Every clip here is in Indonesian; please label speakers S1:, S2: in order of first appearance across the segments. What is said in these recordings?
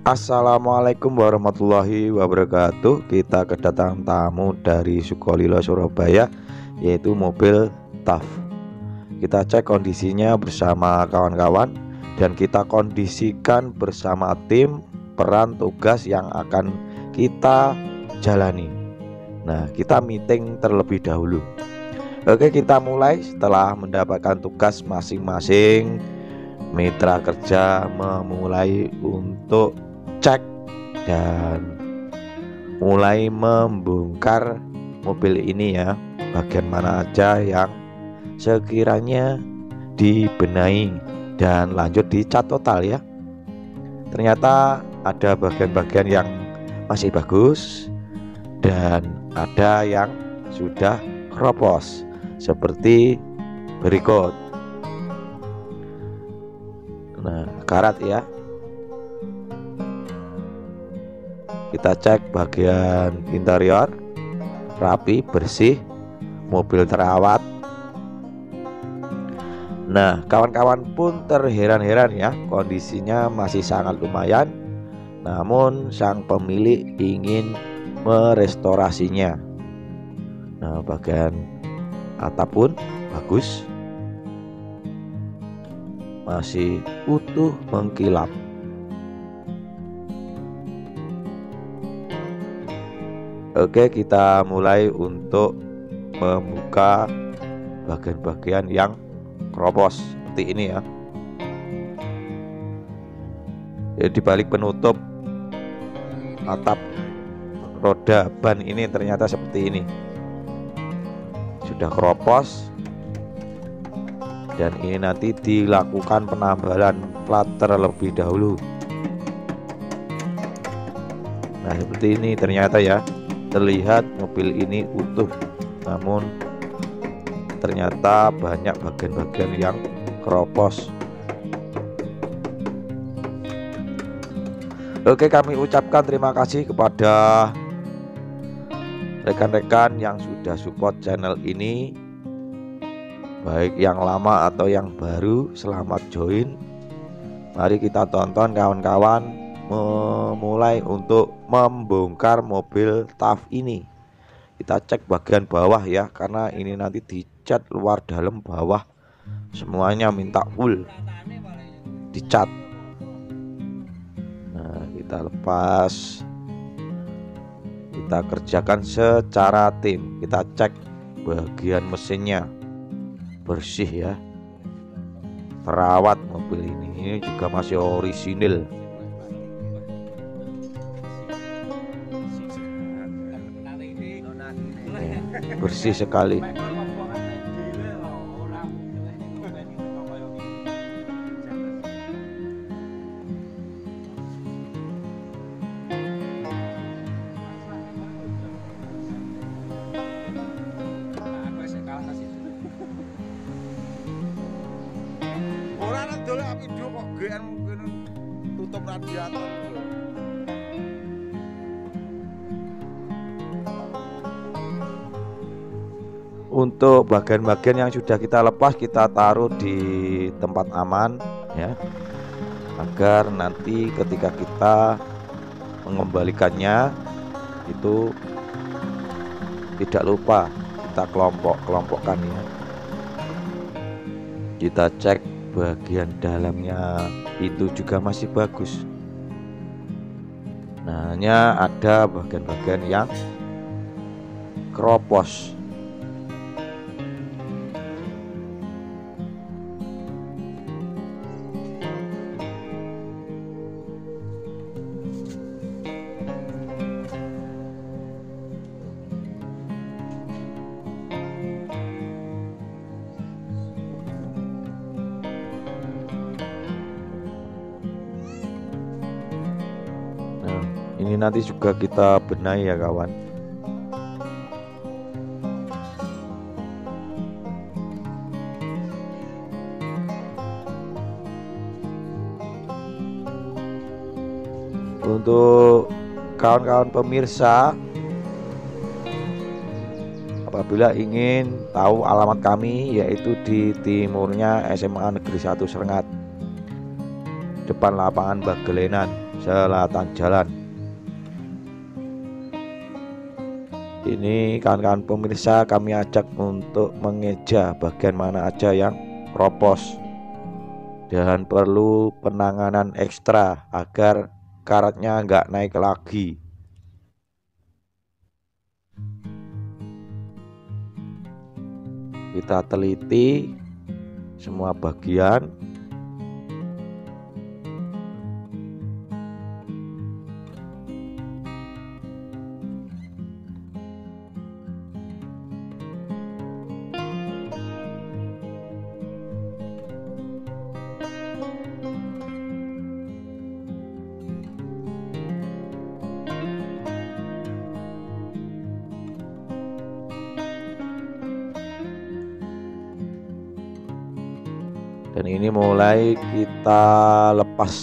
S1: Assalamualaikum warahmatullahi wabarakatuh. Kita kedatangan tamu dari Sukolilo Surabaya, yaitu mobil TAF. Kita cek kondisinya bersama kawan-kawan dan kita kondisikan bersama tim peran tugas yang akan kita jalani. Nah, kita meeting terlebih dahulu. Oke, kita mulai setelah mendapatkan tugas masing-masing. Mitra kerja memulai untuk cek dan mulai membongkar mobil ini ya, bagian mana aja yang sekiranya dibenahi dan lanjut dicat total ya. Ternyata ada bagian-bagian yang masih bagus dan ada yang sudah keropos seperti berikut. Nah, karat ya. Kita cek bagian interior rapi, bersih, mobil terawat. Nah, kawan-kawan pun terheran-heran ya, kondisinya masih sangat lumayan. Namun sang pemilik ingin merestorasinya. Nah, bagian atap pun bagus, masih utuh mengkilap. Oke, kita mulai untuk membuka bagian-bagian yang keropos seperti ini ya. Jadi di balik penutup atap roda ban ini ternyata seperti ini, sudah keropos. Dan ini nanti dilakukan penambalan plat terlebih dahulu. Nah, seperti ini ternyata ya, terlihat mobil ini utuh, namun ternyata banyak bagian-bagian yang keropos. Oke, kami ucapkan terima kasih kepada rekan-rekan yang sudah support channel ini, baik yang lama atau yang baru. Selamat join. Mari kita tonton kawan-kawan memulai untuk membongkar mobil TAF ini. Kita cek bagian bawah ya, karena ini nanti dicat luar dalam bawah semuanya, minta full dicat. Nah, kita lepas, kita kerjakan secara tim. Kita cek bagian mesinnya bersih ya, terawat mobil ini juga masih orisinil. Bersih sekali.
S2: Orang dulu video kok GN mungkin tutup radiator.
S1: Untuk bagian-bagian yang sudah kita lepas, kita taruh di tempat aman ya, agar nanti ketika kita mengembalikannya itu tidak lupa kita kelompokkan ya. Kita cek bagian dalamnya itu juga masih bagus. Nah, hanya ada bagian-bagian yang keropos. Ini nanti juga kita benahi ya kawan. Untuk kawan-kawan pemirsa, apabila ingin tahu alamat kami, yaitu di timurnya SMA Negeri 1 Serengat, depan lapangan Bagelenan. selatan jalan. Ini kawan-kawan pemirsa, kami ajak untuk mengeja bagian mana aja yang kropos dan perlu penanganan ekstra agar karatnya nggak naik lagi. Kita teliti semua bagian. Dan ini mulai kita lepas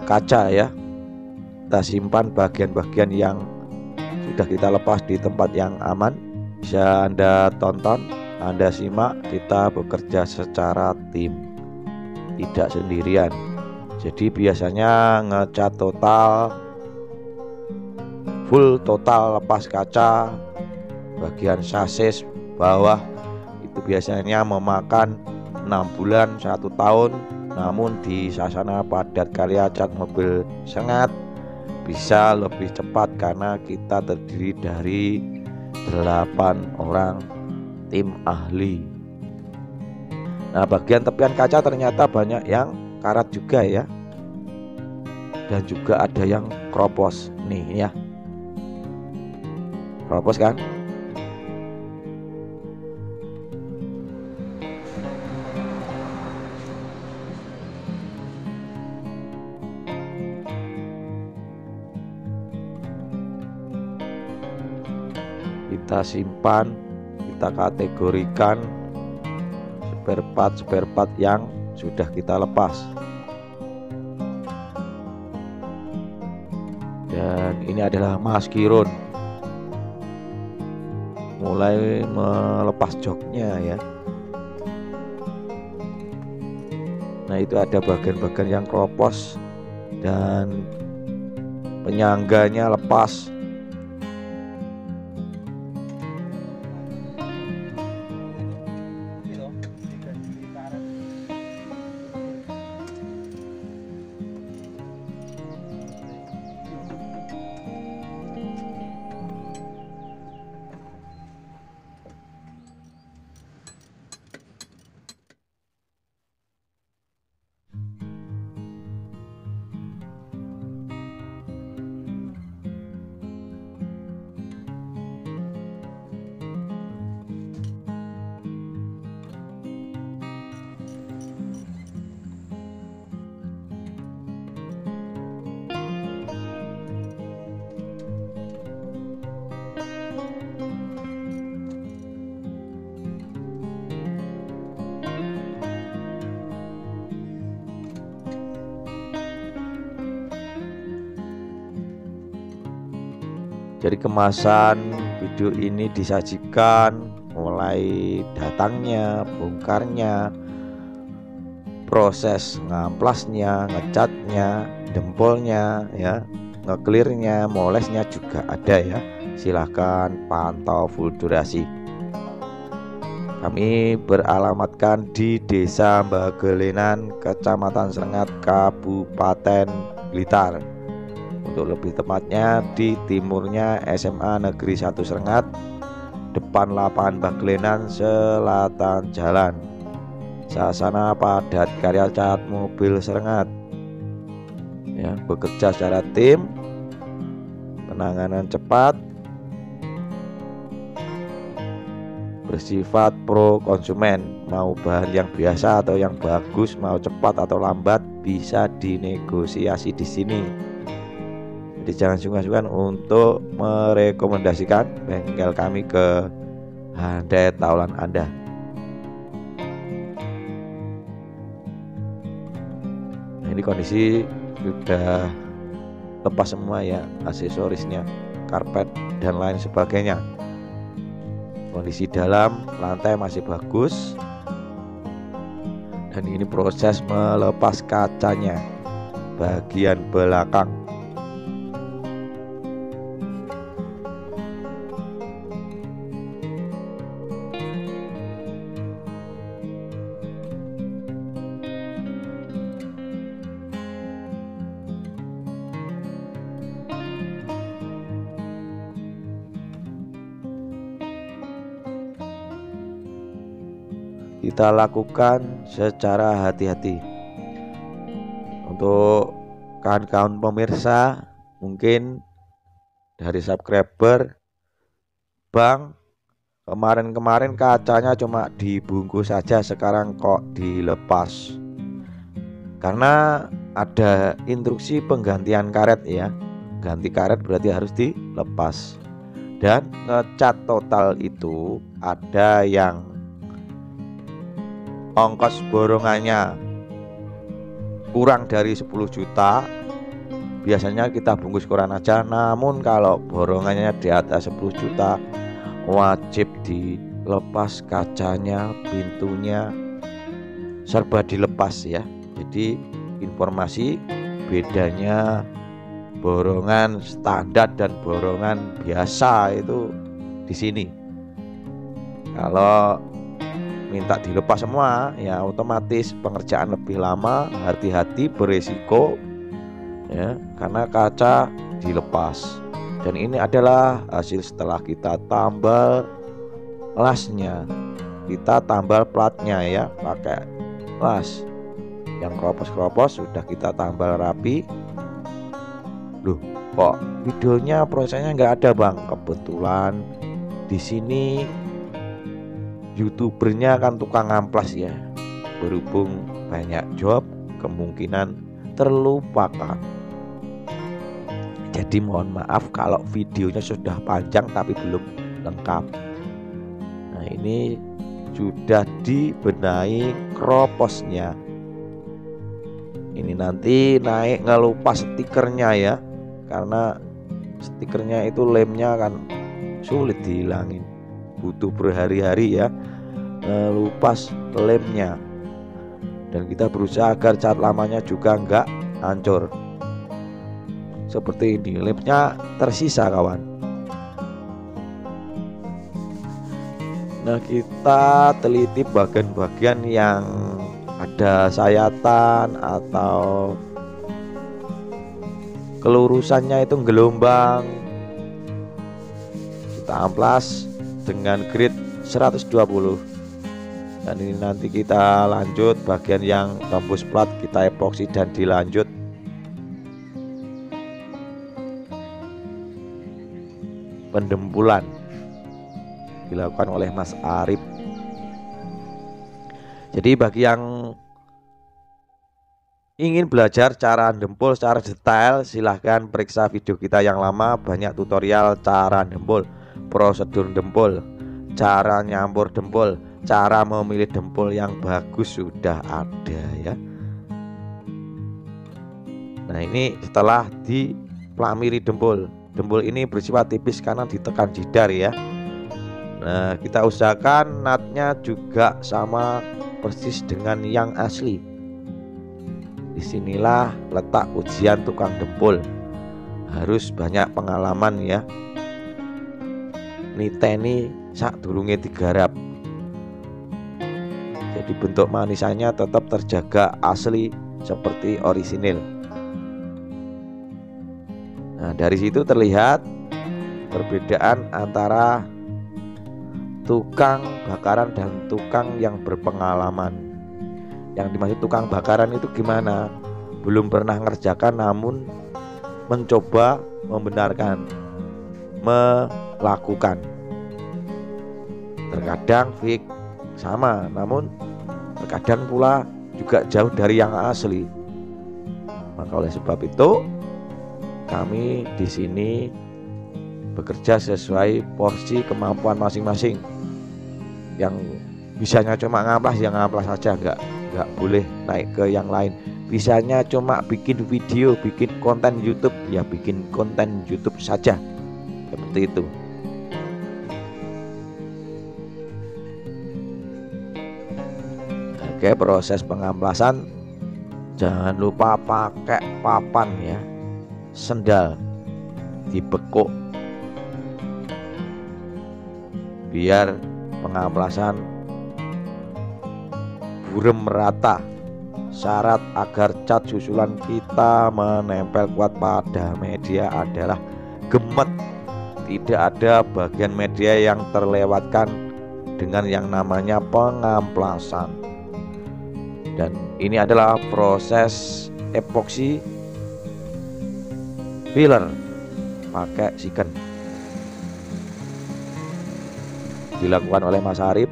S1: kaca ya. Kita simpan bagian-bagian yang sudah kita lepas di tempat yang aman. Bisa Anda tonton, Anda simak. Kita bekerja secara tim, tidak sendirian. Jadi biasanya ngecat total, full total lepas kaca bagian sasis bawah itu biasanya memakan 6 bulan 1 tahun. Namun di Sasana Padat Karya Cat Mobil Sengat bisa lebih cepat karena kita terdiri dari 8 orang tim ahli. Nah, bagian tepian kaca ternyata banyak yang karat juga ya, dan juga ada yang kropos nih ya. Kropos kan? Kita simpan, kita kategorikan spare part yang sudah kita lepas. Dan ini adalah maskiron, mulai melepas joknya ya. Nah, itu ada bagian-bagian yang kropos dan penyangganya lepas. Jadi kemasan video ini disajikan mulai datangnya, bongkarnya, proses ngamplasnya, ngecatnya, dempolnya ya, ngeklirnya, molesnya juga ada ya. Silahkan pantau full durasi. Kami beralamatkan di Desa Bagelenan, Kecamatan Sengat, Kabupaten Blitar. Untuk lebih tepatnya di timurnya SMA Negeri 1 Sengat, depan lapangan Bagelenan, selatan jalan. Sasana Padat Karya Cat Mobil Sengat ya, bekerja secara tim, penanganan cepat, bersifat pro konsumen. Mau bahan yang biasa atau yang bagus, mau cepat atau lambat, bisa dinegosiasi di sini. Jadi jangan sungkan-sungkan untuk merekomendasikan bengkel kami ke handai taulan Anda. Nah, ini kondisi sudah lepas semua ya, aksesorisnya, karpet dan lain sebagainya. Kondisi dalam lantai masih bagus Dan ini proses melepas kacanya bagian belakang. Kita lakukan secara hati-hati. Untuk kawan-kawan pemirsa, mungkin dari subscriber, Bang, kemarin-kemarin kacanya cuma dibungkus saja, sekarang kok dilepas. Karena ada instruksi penggantian karet ya. Ganti karet berarti harus dilepas. Dan ngecat total itu ada yang ongkos borongannya kurang dari 10 juta, biasanya kita bungkus koran aja. Namun kalau borongannya di atas 10 juta wajib dilepas kacanya, pintunya serba dilepas ya. Jadi informasi bedanya borongan standar dan borongan biasa itu di sini. Kalau minta dilepas semua ya otomatis pengerjaan lebih lama, hati-hati, beresiko ya, karena kaca dilepas. Dan ini adalah hasil setelah kita tambal lasnya. Kita tambal platnya ya pakai las. Yang keropos-keropos sudah kita tambal rapi. Loh, kok videonya prosesnya nggak ada, Bang? Kebetulan di sini YouTubernya kan tukang amplas ya. Berhubung banyak job, kemungkinan terlupakan. Jadi mohon maaf kalau videonya sudah panjang tapi belum lengkap. Nah, ini sudah dibenahi kroposnya. Ini nanti naik ngelupas stikernya ya, karena stikernya itu lemnya kan sulit dihilangin, butuh berhari-hari ya ngelupas lemnya. Dan kita berusaha agar cat lamanya juga enggak hancur. Seperti ini, lemnya tersisa kawan. Nah, kita teliti bagian-bagian yang ada sayatan atau kelurusannya itu gelombang. Kita amplas dengan grit 120. Dan ini nanti kita lanjut bagian yang tembus plat, kita epoksi dan dilanjut. Pendempulan dilakukan oleh Mas Arif. Jadi bagi yang ingin belajar cara dempul secara detail, silahkan periksa video kita yang lama. Banyak tutorial cara dempul, prosedur dempul, cara nyampur dempul, cara memilih dempul yang bagus sudah ada ya. Nah, ini setelah dipelamiri dempul. Dempul ini bersifat tipis karena ditekan jidar ya. Nah, kita usahakan natnya juga sama persis dengan yang asli. Disinilah letak ujian tukang dempul. Harus banyak pengalaman ya. Niteni sak durunge digarap. Jadi bentuk manisannya tetap terjaga asli seperti orisinil. Nah, dari situ terlihat perbedaan antara tukang bakaran dan tukang yang berpengalaman. Yang dimaksud tukang bakaran itu gimana? Belum pernah ngerjakan namun mencoba, membenarkan, melakukan. Terkadang fix sama, namun terkadang pula juga jauh dari yang asli. Maka oleh sebab itu kami di sini bekerja sesuai porsi kemampuan masing-masing. Yang bisanya cuma ngamplas ya ngamplas saja, nggak boleh naik ke yang lain. Bisanya cuma bikin video, bikin konten YouTube ya bikin konten YouTube saja, seperti itu. Oke, proses pengamplasan jangan lupa pakai papan ya, sendal dibekuk biar pengamplasan burem merata. Syarat agar cat susulan kita menempel kuat pada media adalah gemet, tidak ada bagian media yang terlewatkan dengan yang namanya pengamplasan. Dan ini adalah proses epoksi filler pakai siken, dilakukan oleh Mas Arif.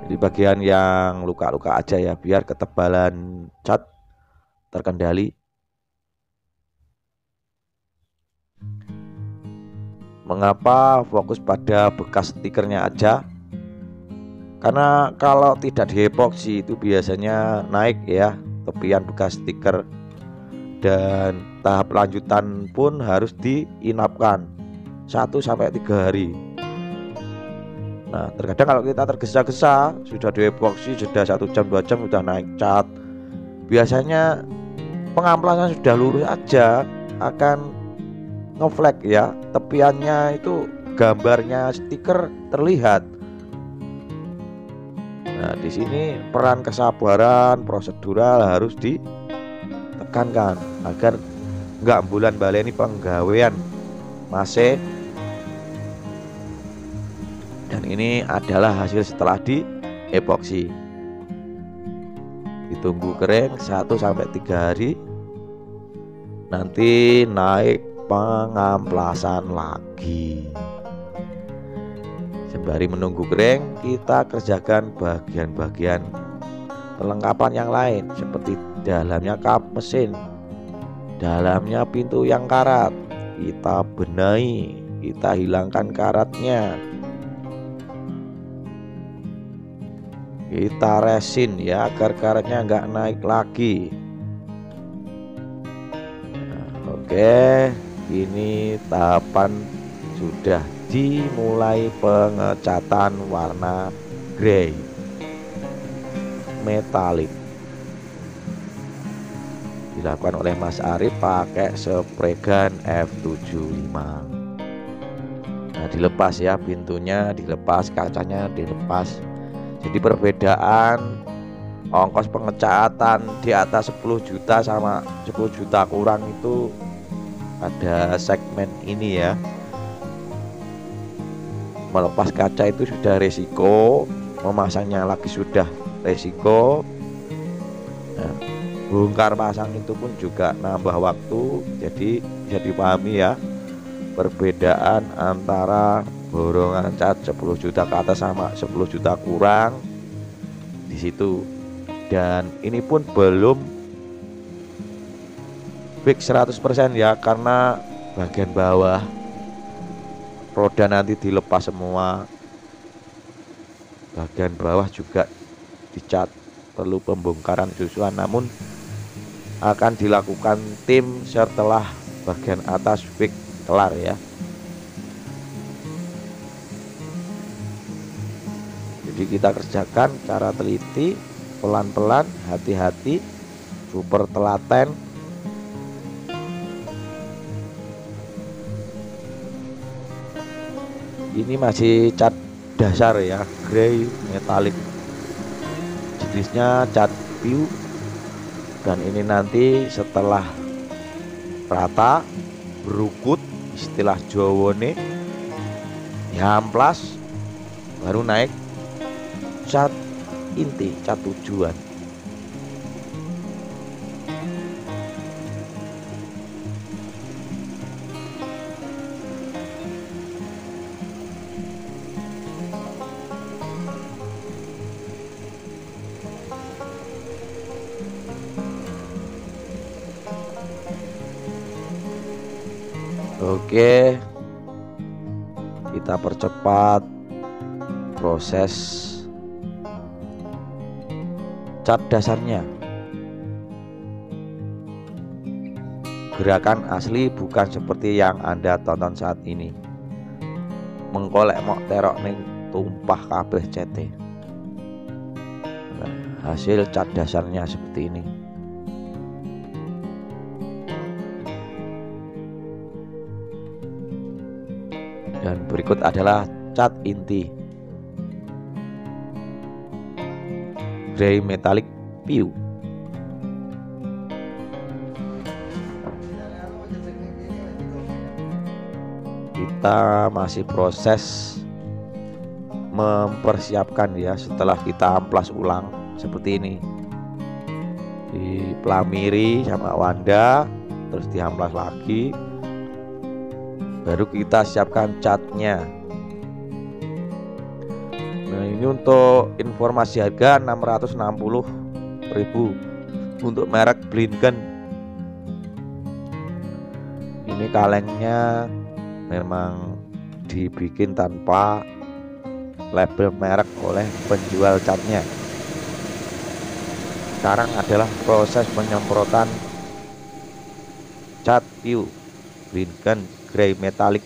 S1: Di bagian yang luka-luka aja ya, biar ketebalan cat terkendali. Mengapa fokus pada bekas stikernya aja? Karena kalau tidak diepoksi itu biasanya naik ya tepian bekas stiker, dan tahap lanjutan pun harus diinapkan 1-3 hari. Nah, terkadang kalau kita tergesa-gesa sudah diepoksi, sudah 1 jam 2 jam sudah naik cat, biasanya pengamplasan sudah lurus aja akan ngeflag ya, tepiannya itu gambarnya stiker terlihat. Nah, di sini peran kesabaran prosedural harus ditekankan agar nggak bulan baleni penggawean masih. Dan ini adalah hasil setelah di epoksi. Ditunggu kering 1-3 hari, nanti naik pengamplasan lagi. Sembari menunggu kering, kita kerjakan bagian-bagian perlengkapan yang lain seperti dalamnya kap mesin, dalamnya pintu yang karat. Kita benahi, kita hilangkan karatnya, kita resin ya agar karetnya nggak naik lagi. Nah, oke, ini tahapan sudah dimulai pengecatan warna grey metalik, dilakukan oleh Mas Arif pakai spray gun F75. Nah, dilepas ya pintunya, dilepas kacanya, dilepas. Jadi perbedaan ongkos pengecatan di atas 10 juta sama 10 juta kurang itu ada segmen ini ya. Melepas kaca itu sudah resiko, memasangnya lagi sudah resiko. Nah, bongkar pasang itu pun juga nambah waktu. Jadi bisa dipahami ya perbedaan antara borongan cat 10 juta ke atas sama 10 juta kurang di situ. Dan ini pun belum fix 100% ya, karena bagian bawah roda nanti dilepas semua, bagian bawah juga dicat, perlu pembongkaran susulan, namun akan dilakukan tim setelah bagian atas fix kelar ya. Jadi kita kerjakan cara teliti, pelan-pelan, hati-hati, super telaten. Ini masih cat dasar ya, grey metalik, jenisnya cat piu. Dan ini nanti setelah rata berukut, istilah Jawane diamplas, baru naik cat inti, cat tujuan. Oke, kita percepat proses cat dasarnya. gerakan asli, bukan seperti yang Anda tonton saat ini. Mengkolek mok terok ning tumpah kabeh cete. Nah, hasil cat dasarnya seperti ini. Dan berikut adalah cat inti grey metallic pure. Kita masih proses mempersiapkan ya, setelah kita amplas ulang seperti ini, dipelamiri sama Wanda, terus diamplas lagi, baru kita siapkan catnya. Nah, ini untuk informasi harga 660.000 untuk merek Blinken. Ini kalengnya memang dibikin tanpa label merek oleh penjual catnya. Sekarang adalah proses penyemprotan cat pure Blinken grey metallic.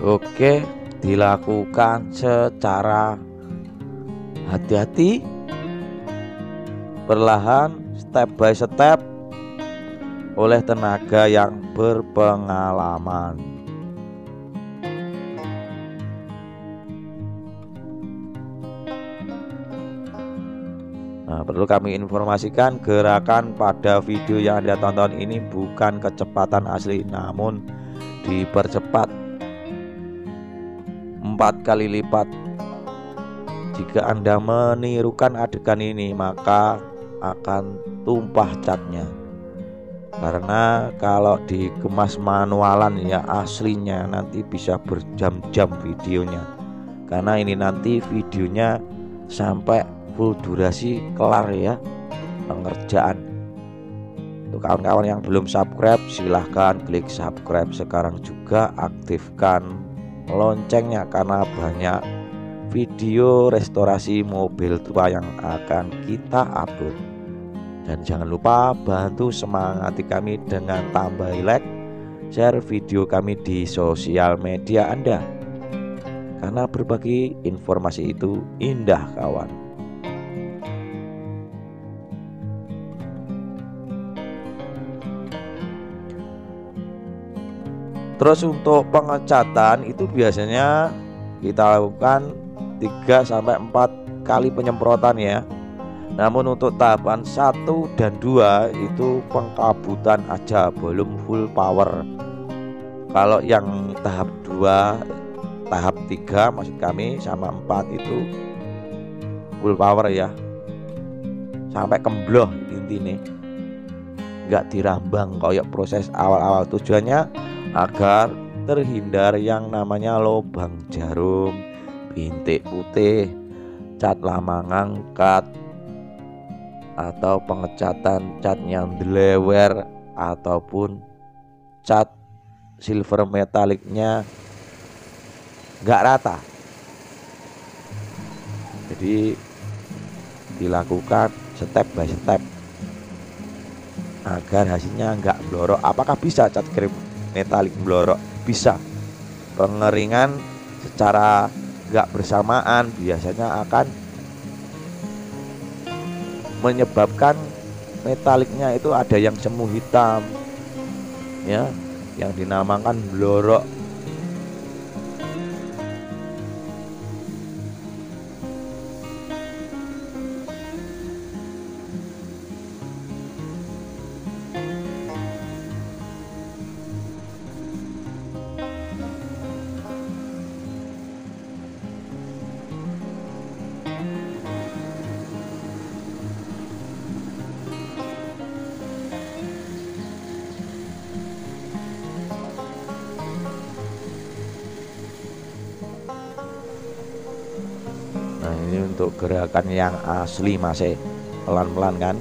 S1: Oke, dilakukan secara hati-hati, perlahan, step by step oleh tenaga yang berpengalaman. Nah, perlu kami informasikan, gerakan pada video yang Anda tonton ini bukan kecepatan asli, namun dipercepat 4 kali lipat. Jika Anda menirukan adegan ini, maka akan tumpah catnya. Karena kalau dikemas manualan ya aslinya nanti bisa berjam-jam videonya. Karena ini nanti videonya sampai full durasi kelar ya pengerjaan. Untuk kawan-kawan yang belum subscribe, silahkan klik subscribe sekarang juga, aktifkan loncengnya karena banyak video restorasi mobil tua yang akan kita upload. Dan jangan lupa bantu semangati kami dengan tambah like, share video kami di sosial media Anda, karena berbagi informasi itu indah kawan. Terus untuk pengecatan itu biasanya kita lakukan 3-4 kali penyemprotan ya. Namun untuk tahapan 1 dan 2 itu pengkabutan aja, belum full power. Kalau yang tahap 2, tahap 3 maksud kami sama 4 itu full power ya, sampai kembloh intinya, nggak dirambang kayak proses awal-awal. Tujuannya agar terhindar yang namanya lubang jarum, bintik putih, cat lama ngangkat, atau pengecatan cat yang delewer, ataupun cat silver metaliknya nggak rata. Jadi dilakukan step by step agar hasilnya nggak blorok. Apakah bisa cat krim metalik blorok? Bisa. Pengeringan secara nggak bersamaan biasanya akan menyebabkan metaliknya itu ada yang semu hitam ya, yang dinamakan blorok. untuk gerakan yang asli masih pelan-pelan kan.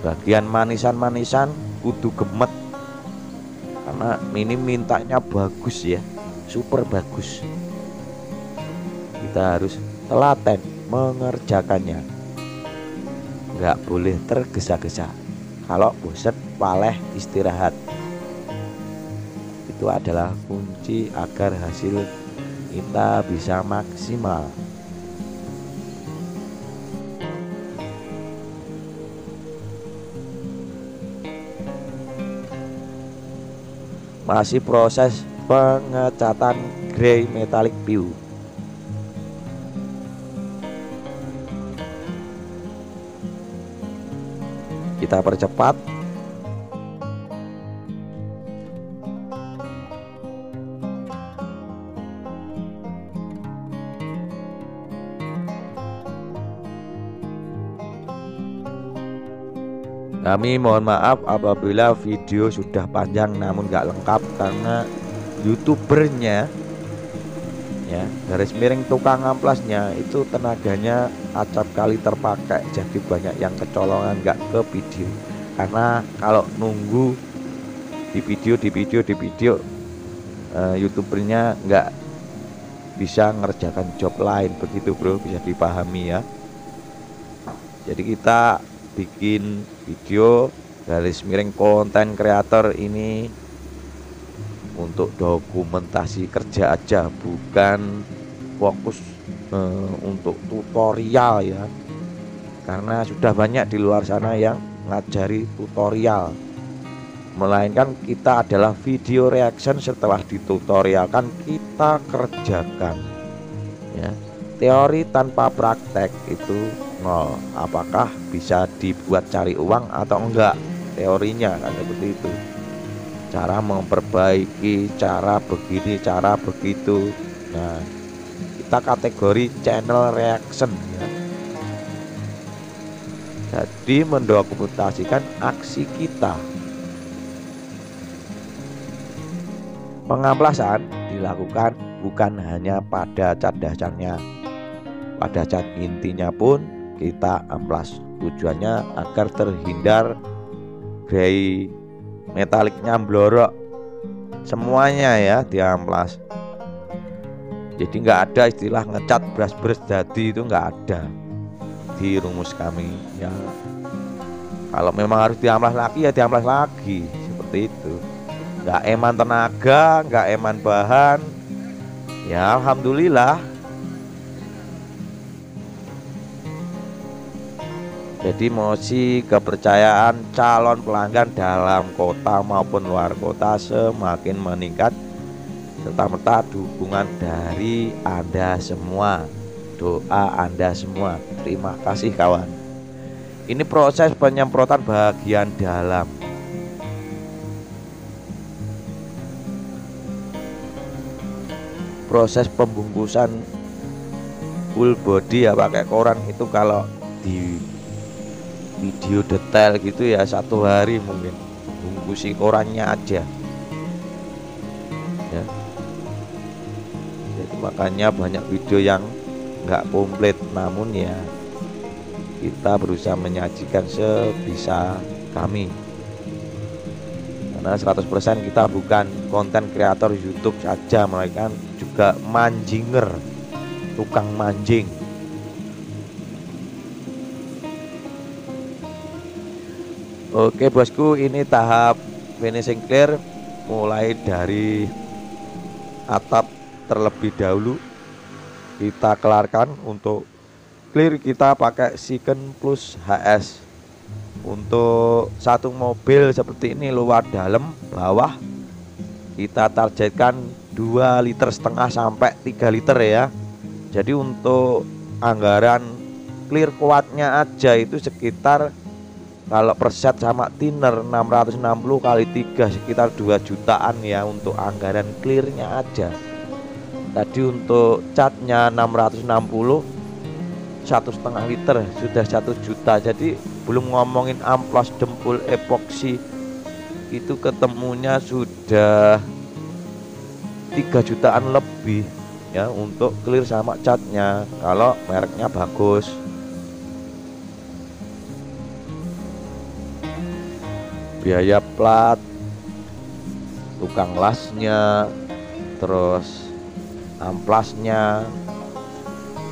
S1: Bagian manisan-manisan kudu gemet, karena ini mintanya bagus ya, super bagus. Kita harus telaten mengerjakannya, nggak boleh tergesa-gesa. Kalau bosan paleh istirahat. Itu adalah kunci agar hasil kita bisa maksimal. Masih proses pengecatan grey metallic view. Kita percepat. Kami mohon maaf apabila video sudah panjang namun nggak lengkap, karena youtubernya ya, garis miring tukang amplasnya itu tenaganya acap kali terpakai, jadi banyak yang kecolongan nggak ke video. Karena kalau nunggu di video youtubernya nggak bisa ngerjakan job lain, begitu bro, bisa dipahami ya. Jadi kita bikin video garis miring konten kreator ini untuk dokumentasi kerja aja, bukan fokus untuk tutorial ya, karena sudah banyak di luar sana yang ngajari tutorial, melainkan kita adalah video reaction setelah ditutorialkan kita kerjakan ya. Teori tanpa praktek itu nol. Apakah bisa dibuat cari uang atau enggak, teorinya kan seperti itu. Cara memperbaiki, cara begini, cara begitu. Nah, kita kategori channel reaction ya. Jadi mendokumentasikan aksi kita. Pengamplasan dilakukan bukan hanya pada cat dasarnya, pada cat intinya pun kita amplas. Tujuannya agar terhindar grey metaliknya blorok, semuanya ya diamplas. Jadi nggak ada istilah ngecat bras-bras jadi, itu nggak ada di rumus kami ya. Kalau memang harus diamplas lagi ya diamplas lagi, seperti itu. Nggak eman tenaga, nggak eman bahan ya, alhamdulillah. Jadi mosi kepercayaan calon pelanggan dalam kota maupun luar kota semakin meningkat, serta-merta dukungan dari Anda semua, doa Anda semua. Terima kasih kawan. Ini proses penyemprotan bagian dalam. Proses pembungkusan full body ya pakai koran itu, kalau di video detail gitu ya 1 hari mungkin bungkusi korannya aja ya. Jadi makanya banyak video yang nggak komplit, namun ya kita berusaha menyajikan sebisa kami, karena 100% kita bukan konten kreator YouTube saja, melainkan juga manjinger, tukang manjing. Oke bosku, ini tahap finishing clear, mulai dari atap terlebih dahulu kita kelarkan. Untuk clear kita pakai Siken Plus HS. Untuk satu mobil seperti ini, luar dalam bawah, kita targetkan 2,5 liter sampai 3 liter ya. Jadi untuk anggaran clear kuatnya aja itu sekitar, kalau per set sama thinner 660 kali 3 sekitar 2 jutaan ya, untuk anggaran clearnya aja. Tadi untuk catnya 660, 1,5 liter sudah 1 juta. Jadi belum ngomongin amplas dempul epoksi, itu ketemunya sudah 3 jutaan lebih. ya, untuk clear sama catnya kalau mereknya bagus. Biaya plat, tukang lasnya, terus amplasnya,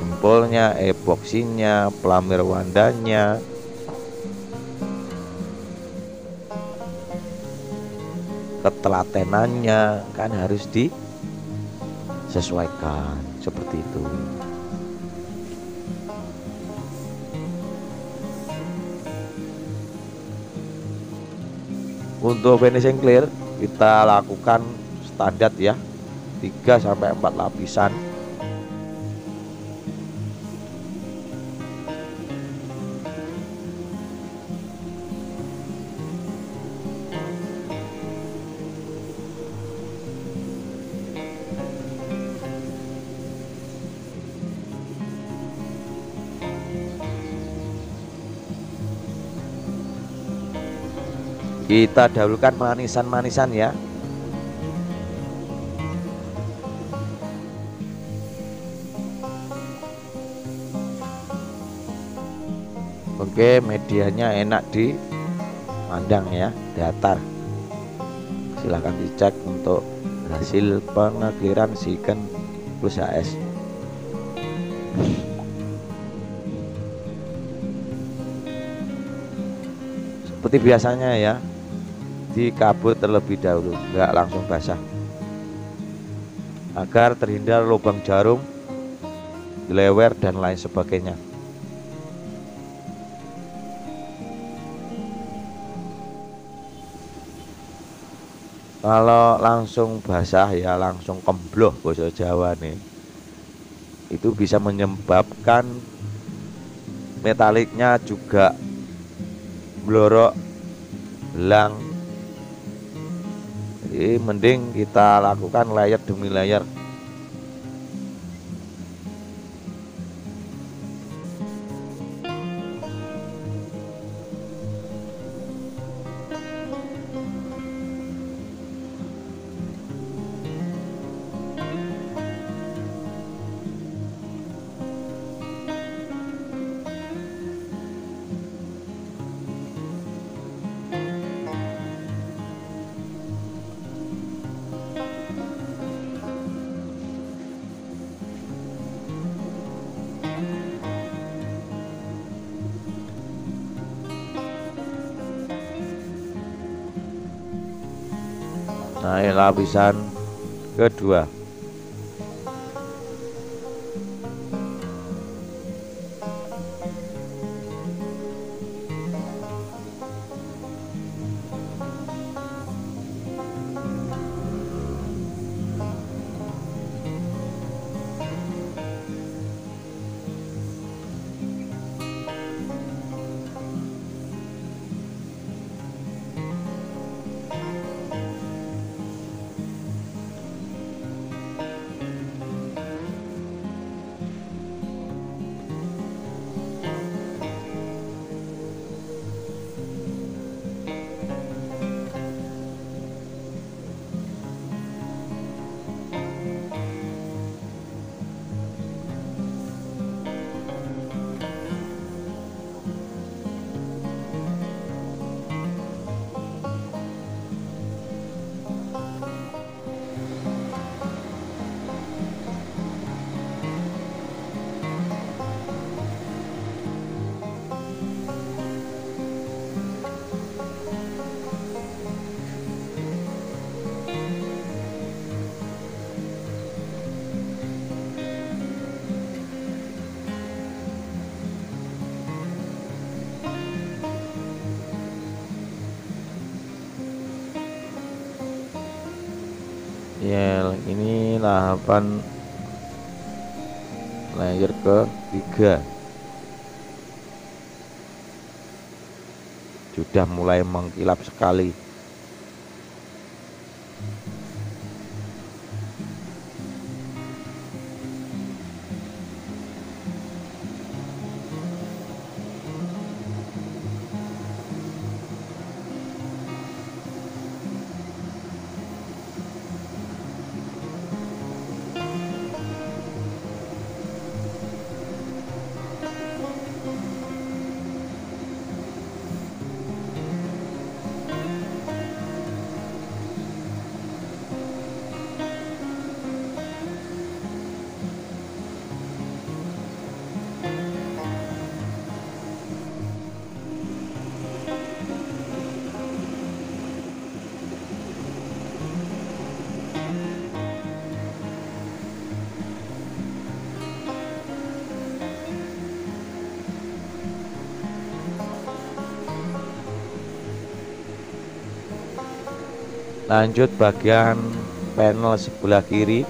S1: jempolnya, epoksinya, pelamir wandanya, ketelatenannya kan harus disesuaikan seperti itu. Untuk finishing clear kita lakukan standar ya, 3-4 lapisan. Kita dahulukan manisan-manisan ya. Oke, medianya enak dipandang ya, datar. Silahkan dicek untuk hasil pengekliran Siken plus HS. Seperti biasanya ya, dikabur terlebih dahulu, nggak langsung basah, agar terhindar lubang jarum, lewer dan lain sebagainya. Kalau langsung basah ya langsung kembloh bahasa Jawa nih, itu bisa menyebabkan metaliknya juga blorok, belang. Jadi mending kita lakukan layer demi layer. Nah, ini lapisan kedua. Ya, ini lahapan layer ketiga sudah mulai mengkilap sekali. Lanjut bagian panel sebelah kiri.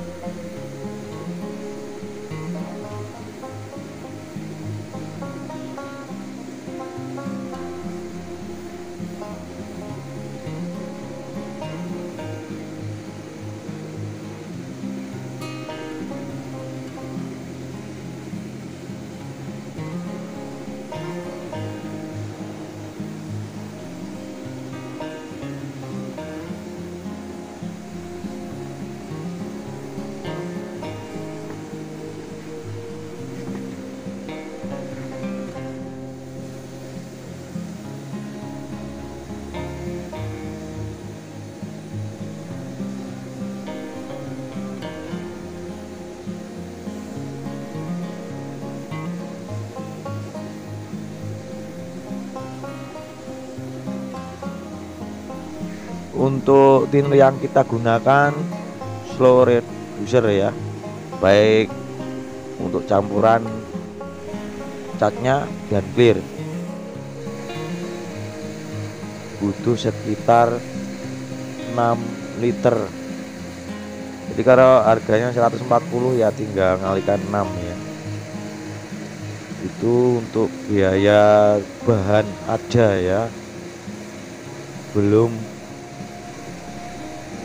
S1: Untuk thinner yang kita gunakan slow reducer ya, baik untuk campuran catnya dan clear. Butuh sekitar 6 liter. Jadi kalau harganya 140 ya tinggal ngalikan 6 ya. Itu untuk biaya bahan aja ya, belum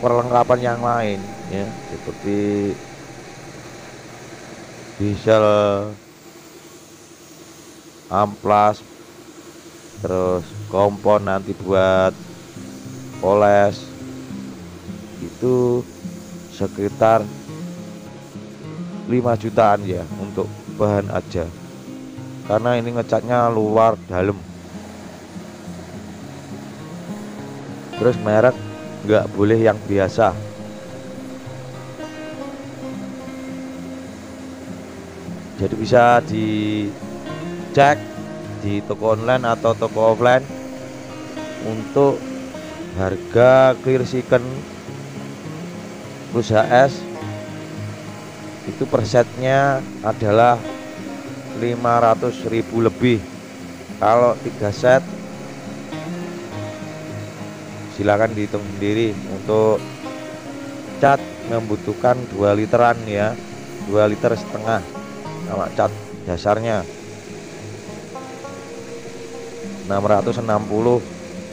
S1: perlengkapan yang lain ya, seperti diesel, amplas, terus kompon nanti buat poles, itu sekitar 5 jutaan ya untuk bahan aja, karena ini ngecatnya luar dalam. Terus merek nggak boleh yang biasa. Jadi bisa dicek di toko online atau toko offline untuk harga clear second plus HS itu per setnya adalah 500.000 lebih. Kalau 3 set silakan dihitung sendiri. Untuk cat membutuhkan 2 literan ya, 2 liter setengah sama cat dasarnya 660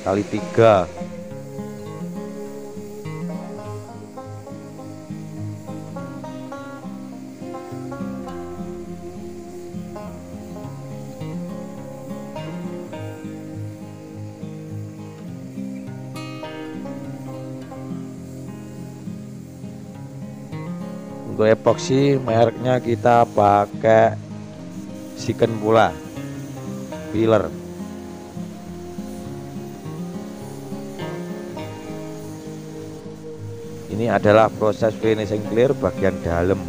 S1: kali 3. Untuk epoxy mereknya kita pakai Siken pula filler. Ini adalah proses finishing clear bagian dalam.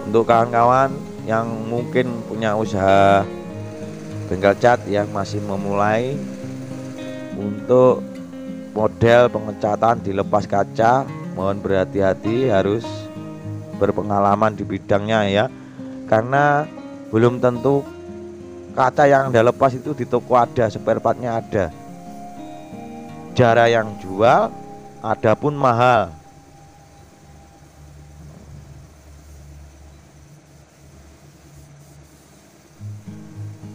S1: Untuk kawan-kawan yang mungkin punya usaha bengkel cat yang masih memulai, untuk model pengecatan dilepas kaca mohon berhati-hati, harus berpengalaman di bidangnya ya, karena belum tentu kaca yang Anda lepas itu di toko ada, spare partnya ada, jarang yang jual, adapun mahal.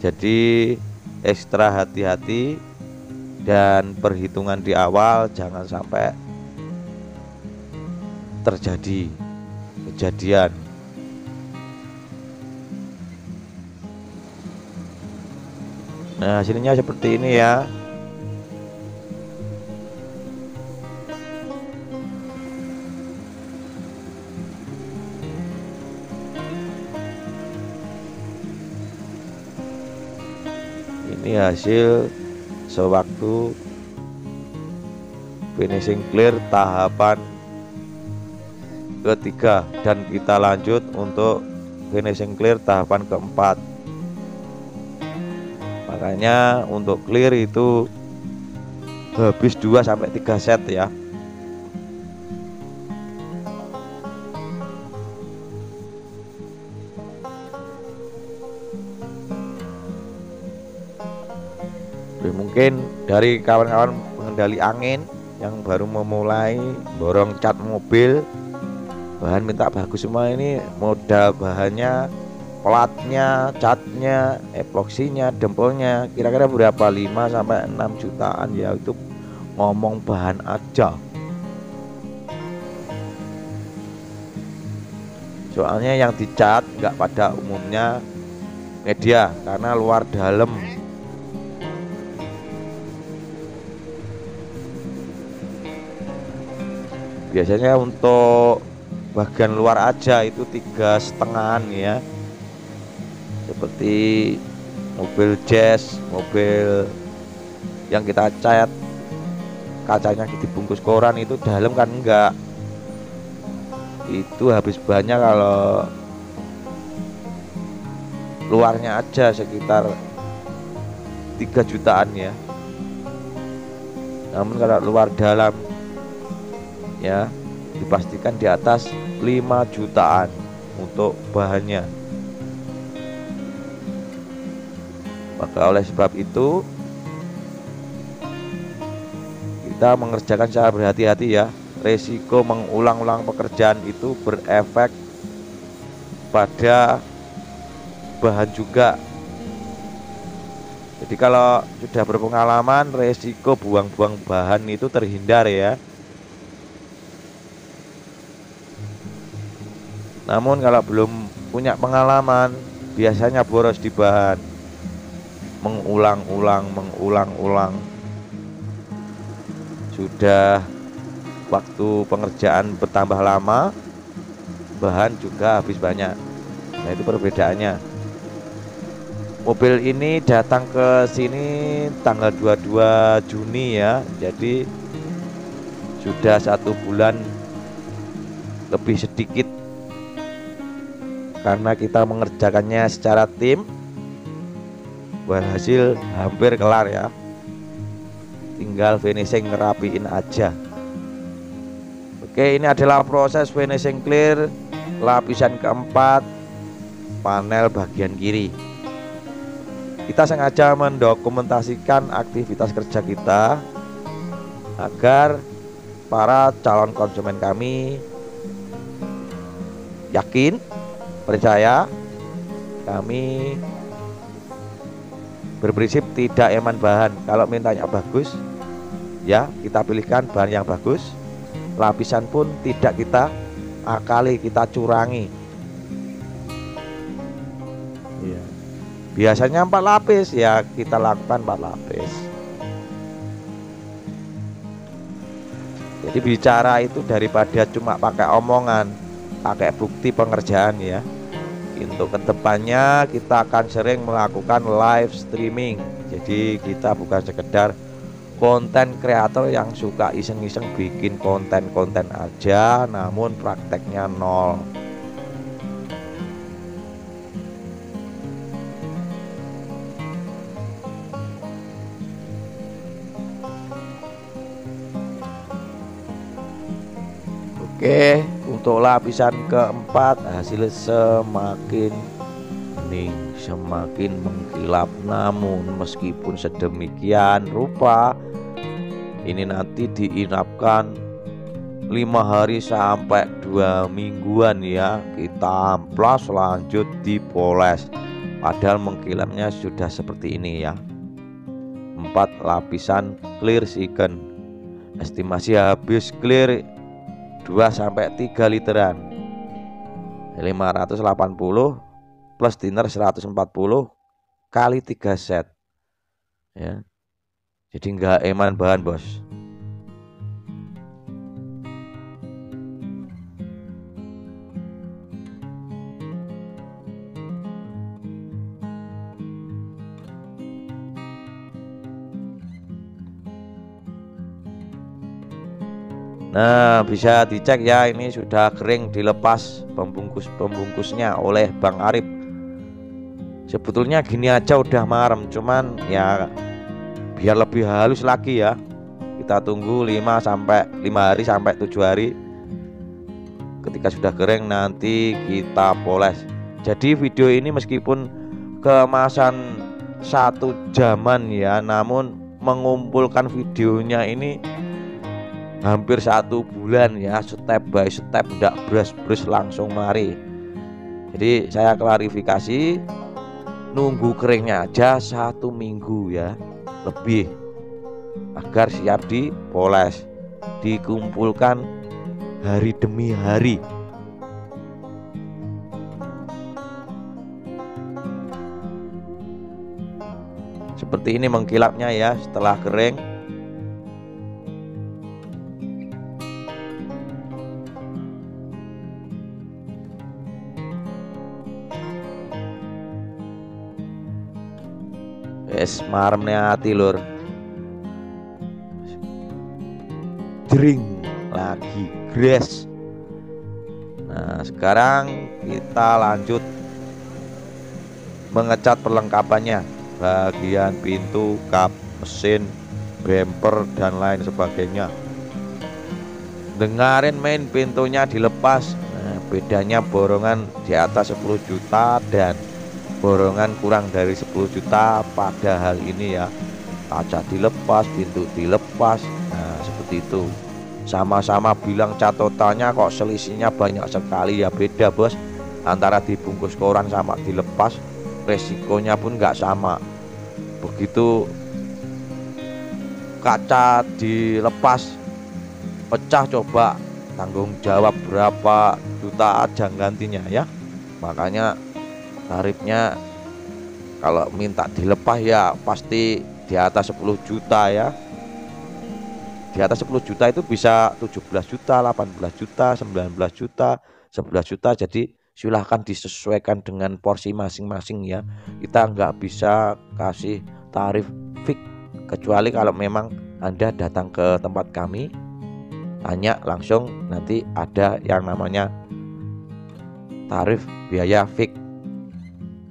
S1: Jadi ekstra hati-hati dan perhitungan di awal, jangan sampai terjadi kejadian. Nah, hasilnya seperti ini ya. Ini hasil sewaktu finishing clear tahapan ketiga dan kita lanjut untuk finishing clear tahapan keempat. Makanya untuk clear itu habis 2-3 set ya. Mungkin dari kawan-kawan pengendali angin yang baru memulai borong cat mobil, bahan minta bagus semua ini, modal bahannya, platnya, catnya, epoksinya, dempelnya kira-kira berapa, 5-6 jutaan ya, itu ngomong bahan aja. Soalnya yang dicat nggak pada umumnya media karena luar dalam. Biasanya untuk bagian luar aja itu 3,5 ya, seperti mobil jazz, mobil yang kita cat kacanya dibungkus koran itu dalam kan enggak, itu habis banyak kalau luarnya aja sekitar 3 jutaan ya. Namun kalau luar dalam ya dipastikan di atas 5 jutaan untuk bahannya. Maka oleh sebab itu kita mengerjakan secara berhati-hati ya. Resiko mengulang-ulang pekerjaan itu berefek pada bahan juga. Jadi kalau sudah berpengalaman, resiko buang-buang bahan itu terhindar ya. Namun kalau belum punya pengalaman, biasanya boros di bahan, mengulang-ulang. Sudah waktu pengerjaan bertambah lama, bahan juga habis banyak. Nah itu perbedaannya. Mobil ini datang ke sini tanggal 22 Juni ya. Jadi sudah 1 bulan lebih sedikit, karena kita mengerjakannya secara tim. Berhasil hampir kelar ya, tinggal finishing ngerapiin aja. Oke, ini adalah proses finishing clear lapisan keempat panel bagian kiri. Kita sengaja mendokumentasikan aktivitas kerja kita agar para calon konsumen kami yakin, percaya kami berprinsip tidak eman bahan. Kalau mintanya bagus ya kita pilihkan bahan yang bagus. Lapisan pun tidak kita akali, kita curangi ya. Biasanya 4 lapis ya kita lakukan 4 lapis. Jadi bicara itu daripada cuma pakai omongan, pakai bukti pengerjaan ya. Untuk kedepannya kita akan sering melakukan live streaming. Jadi kita bukan sekedar konten kreator yang suka iseng-iseng bikin konten-konten aja, namun prakteknya nol. Oke, untuk lapisan keempat hasil semakin bening, semakin mengkilap. Namun meskipun sedemikian rupa, ini nanti diinapkan 5 hari sampai 2 mingguan ya. Kita amplas lanjut dipoles. Padahal mengkilapnya sudah seperti ini ya. 4 lapisan clear second. Estimasi habis clear 2-3 literan, 580 plus thinner 140 kali 3 set ya. Jadi enggak eman bahan bos. Nah, bisa dicek ya, ini sudah kering, dilepas pembungkusnya oleh Bang Arif. Sebetulnya gini aja udah marem, cuman ya biar lebih halus lagi ya, kita tunggu 5 hari sampai 7 hari. Ketika sudah kering nanti kita poles. Jadi video ini meskipun kemasan 1 jaman ya, namun mengumpulkan videonya ini hampir 1 bulan ya, step by step, tidak bros langsung mari. Jadi saya klarifikasi, nunggu keringnya aja 1 minggu ya lebih, agar siap dipoles, dikumpulkan hari demi hari. Seperti ini mengkilapnya ya setelah kering. Es maremnya hati lur, jering lagi gres. Nah sekarang kita lanjut mengecat perlengkapannya, bagian pintu, kap, mesin, bumper dan lain sebagainya. Dengarin main, pintunya dilepas. Nah, bedanya borongan di atas 10 juta dan borongan kurang dari 10 juta pada hal ini ya. Kaca dilepas, pintu dilepas. Nah seperti itu. Sama-sama bilang catatannya kok selisihnya banyak sekali ya. Beda bos, antara dibungkus koran sama dilepas, resikonya pun nggak sama. Begitu kaca dilepas pecah, coba tanggung jawab berapa juta aja gantinya ya. Makanya tarifnya kalau minta dilepas ya pasti di atas 10 juta ya. Di atas 10 juta itu bisa 17 juta, 18 juta, 19 juta, 11 juta. Jadi silahkan disesuaikan dengan porsi masing-masing ya. Kita nggak bisa kasih tarif fix, kecuali kalau memang Anda datang ke tempat kami, tanya langsung, nanti ada yang namanya tarif biaya fix.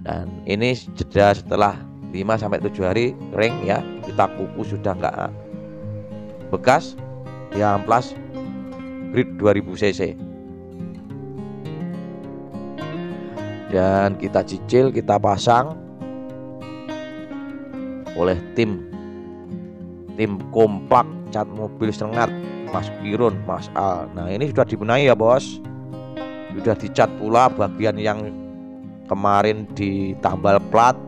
S1: Dan ini jeda setelah 5-7 hari kering ya, kita kukus sudah nggak bekas, ya amplas grid 2000 cc. Dan kita cicil, kita pasang oleh tim kompak cat mobil Sengat, Mas Kirun, Mas Al. Nah ini sudah dibenahi ya bos, sudah dicat pula bagian yang kemarin ditambal plat,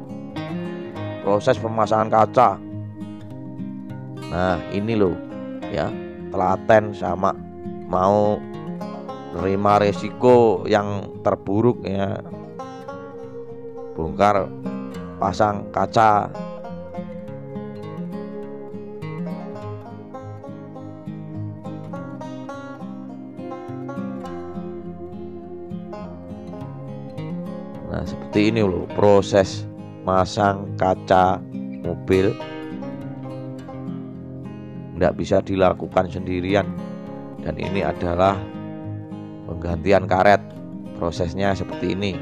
S1: proses pemasangan kaca. Nah ini loh ya, telaten sama mau nerima resiko yang terburuk ya, bongkar pasang kaca. Nah seperti ini loh proses masang kaca mobil, tidak bisa dilakukan sendirian. Dan ini adalah penggantian karet, prosesnya seperti ini.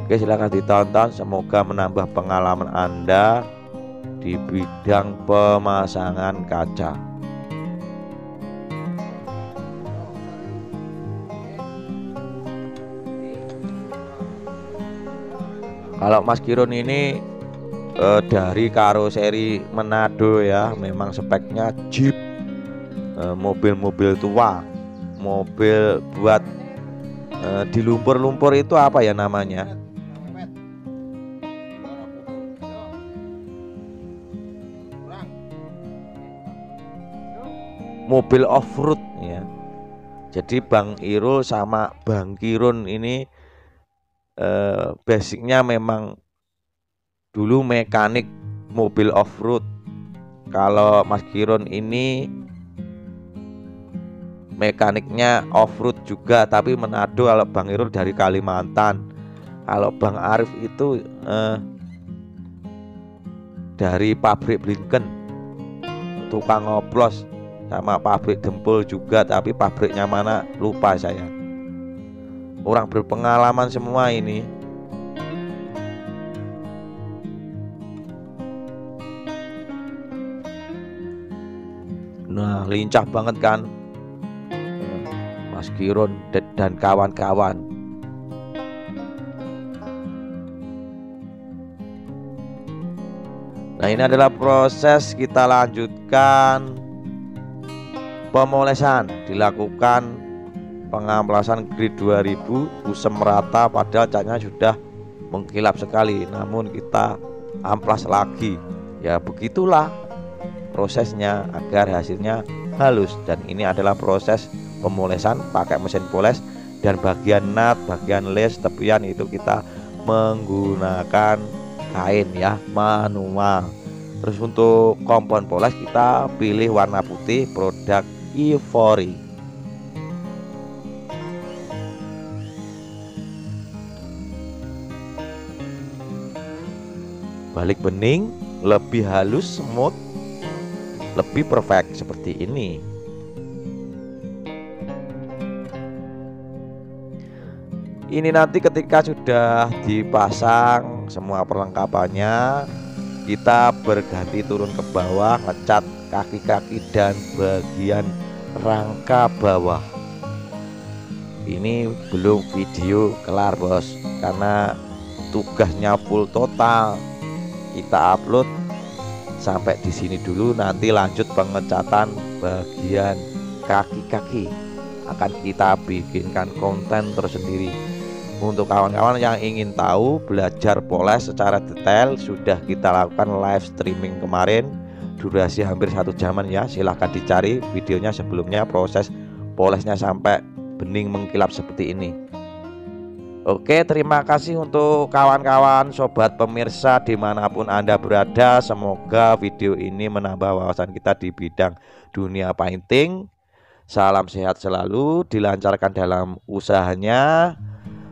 S1: Oke, silahkan ditonton, semoga menambah pengalaman Anda di bidang pemasangan kaca. Kalau Mas Kirun ini dari karoseri Manado ya, memang speknya Jeep, mobil-mobil tua, mobil buat di lumpur-lumpur itu apa ya namanya? Mobil off-road ya. Jadi Bang Irul sama Bang Kirun ini basicnya memang dulu mekanik mobil off-road. Kalau Mas Giron ini mekaniknya off-road juga, tapi Manado. Kalau Bang Irul dari Kalimantan. Kalau Bang Arif itu dari pabrik Blinken, tukang ngoplos, sama pabrik Dempul juga, tapi pabriknya mana lupa saya. Orang berpengalaman semua ini. Nah, lincah banget kan Mas Giron dan kawan-kawan. Nah, ini adalah proses, kita lanjutkan pemolesan. Dilakukan pengamplasan grade 2000, usem merata, padahal catnya sudah mengkilap sekali, namun kita amplas lagi. Ya begitulah prosesnya agar hasilnya halus. Dan ini adalah proses pemolesan pakai mesin poles, dan bagian nut, bagian les, tepian itu kita menggunakan kain ya, manual. Terus untuk kompon poles kita pilih warna putih produk Ivory. Balik bening, lebih halus, smooth, lebih perfect seperti ini. Ini nanti ketika sudah dipasang semua perlengkapannya, kita berganti turun ke bawah, ngecat kaki-kaki dan bagian rangka bawah. Ini belum video kelar bos, karena tugasnya full total. Kita upload sampai di sini dulu, nanti lanjut pengecatan bagian kaki-kaki. Akan kita bikinkan konten tersendiri. Untuk kawan-kawan yang ingin tahu belajar poles secara detail, sudah kita lakukan live streaming kemarin, durasi hampir 1 jaman ya. Silahkan dicari videonya sebelumnya, proses polesnya sampai bening mengkilap seperti ini. Oke, terima kasih untuk kawan-kawan sobat pemirsa dimanapun Anda berada. Semoga video ini menambah wawasan kita di bidang dunia painting. Salam sehat selalu, dilancarkan dalam usahanya.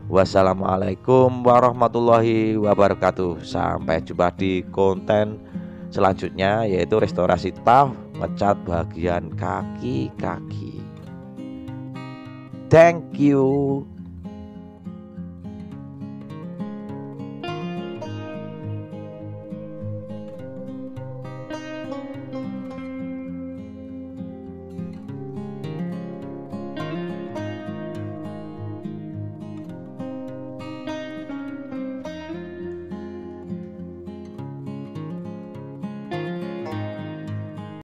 S1: Wassalamualaikum warahmatullahi wabarakatuh. Sampai jumpa di konten selanjutnya, yaitu restorasi taf, ngecat bagian kaki-kaki. Thank you.